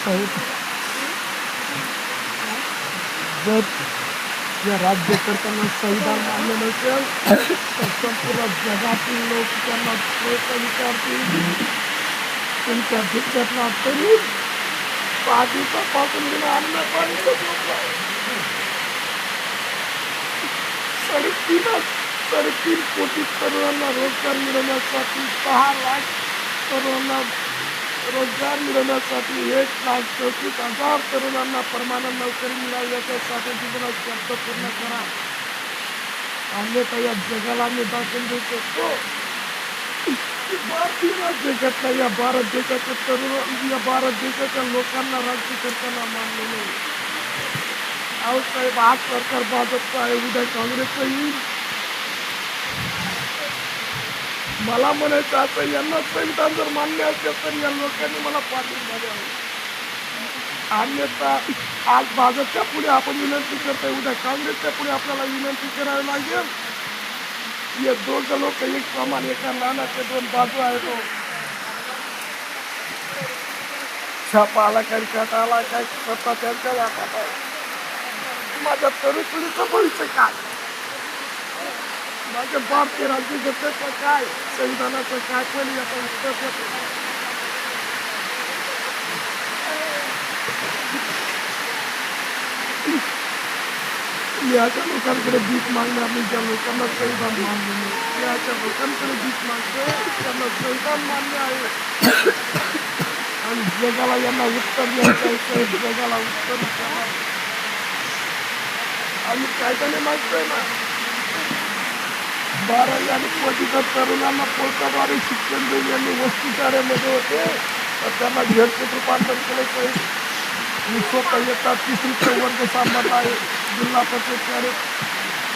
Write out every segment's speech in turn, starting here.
साहेब, जर या राज्यकर्त्यांना संविधान मान्य नसेल तर संपूर्ण जगातील लोक त्यांना प्रश्न विचारतील. तुमच्या देशातला तरुण पाठीपासून अन्न पाणी 3.5 कोटी तरुणांना रोजगार मिळवण्यासाठी 6 लाख तरुणांना रोजगार मिळवण्यासाठी 1,34,000 तरुणांना परमानंट नोकरी मिळावी याच्यासाठी तुम्हाला शब्द पूर्ण करा. अन्यथा या जगाला मी दाखवून देऊ शकतो भारतीय राज्यकर्ता या भारत देशाचे तरुण या भारत देशाच्या लोकांना राज्यकर्त्यांना मानले नाही. अहो साहेब, आज सरकार भाजपचं आहे, उद्या काँग्रेसचं येईल. मला म्हणायचं असं, यांना संविधान जर मान्य असेल तर या लोकांनी मला पाठिंबा द्यावा. अन्यथा आज भाजपच्या पुढे आपण विनंती करतोय, उद्या काँग्रेसच्या पुढे आपल्याला विनंती करावी लागेल. हे दोघं लोक एक समान, एका नाण्याच्या 2 बाजू आहेत. छापा आला काही काटा आला काय सत्ता त्यांच्या हातात आहे. माझ्या तरुण पिढीचं भविष्य काय, माझ्या भारतीय राज्यघटनेचं काय, संविधानाचं काय, पण याचं उत्तर देतो. मी अशा लोकांकडे भीक मागणार नाही ज्या लोकांना संविधान मान्य नाही. मी अशा लोकांकडे भीक मागतो त्यांना संविधान मान्य आहे आणि जगाला यांना उत्तर द्यायचं आहे. जगाला उत्तर द्यावं आम्ही कायद्याने मागतोय ना. 12वी आणि पदवीधर तरुणांना पोस्टाद्वारे शिक्षण देऊन यांनी वसतिशाळेमध्ये होते तर त्यांना झेडपीत रूपांतर केलं पाहिजे. मी स्वतः येतात 3रीचा वर्ग सांभाळला आहे जिल्हा परिषद शाळेत.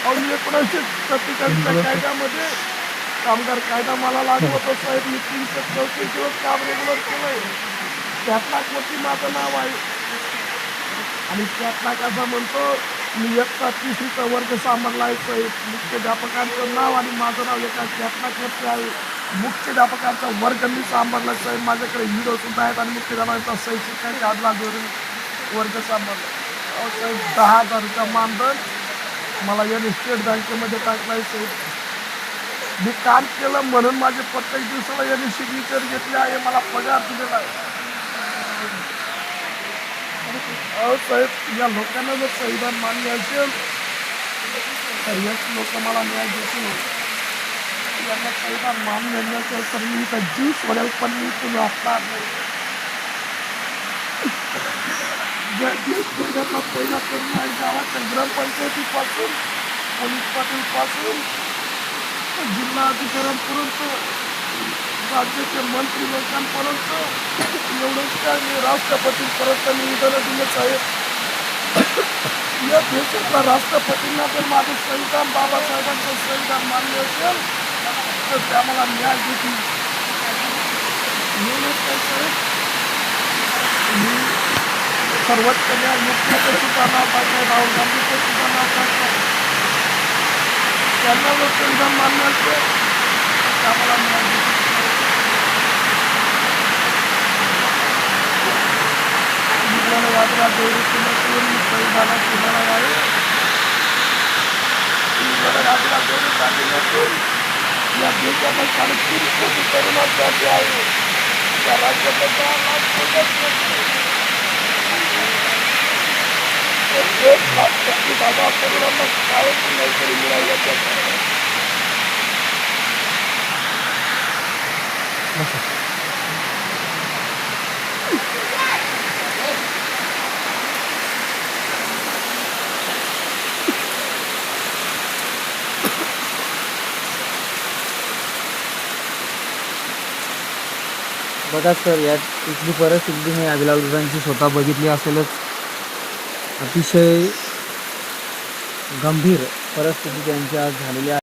1947च्या कायद्यामध्ये कामगार कायदा मला लागू होता साहेब. मी 334 दिवस काम रेग्युलर केलंय. त्यातलाच माझं नाव आहे आणि त्यातला कसा म्हणतो मी 3रीचा वर्ग सांभाळला आहे साहेब. मुख्याध्यापकांचं नाव आणि माझं नाव एका त्यातलाच आहे. मुख्याध्यापकांचा वर्ग मी सांभाळला साहेब. माझ्याकडे व्हिडिओ सुद्धा आहेत आणि मुख्याध्यापकांचा शिक्षकांच्या आदला जोडून वर्ग सांभाळला. साहेब 10,000 रुपये मानधन मला यांनी स्टेट बँकेमध्ये टाकलं आहे साहेब. मी काम केलं म्हणून माझे प्रत्येक दिवसाला यांनी सिग्नेचर घेतले आहे, मला पगार दिलेला आहे. अहो साहेब, या लोकांना जर संविधान मान्य असेल तर हेच लोक मला न्याय देतील. यांना संविधान मान्य नसेल तर मी इथं जीव सोडेल पण मी तुम्ही असणार नाही. जिल्ह्यातला पहिला तरुण आहे गावाच्या ग्रामपंचायतीपासून पोलीस पाटीलपासून जिल्हा अधिकाऱ्यांपर्यंत राज्याचे मंत्री लोकांपर्यंत एवढंच काय मी राष्ट्रपतींपर्यंत निवेदन दिलं साहेब. या देशातल्या राष्ट्रपतींना जर माझं संविधान बाबासाहेबांचं संविधान मान्य असेल तर त्या मला न्याय देतील. म्हणूनच काय साहेब, मी सर्वोच्च न्यायमूर्तीचं सुद्धा नाव टाकलं, राहुल गांधीचं सुद्धा नाव टाकलं. त्यांना जर संविधान मान्य असेल तर त्या मला न्याय देतील. वाजरा देवरूतून संविधानाची लढाई आहे. वाजरा देवरूसाठी नसून या देशाला 3.5 कोटी तरुणांसाठी आहे. त्या राज्याचा एक 1,35,000 तरुणांना शाळेची नोकरी मिळावी याच्यासाठी. बघा सर, या इथली परिस्थिती मी अभिलाषांची स्वतः बघितली असेलच. अतिशय गंभीर परिस्थिती त्यांची आज झालेली आहे.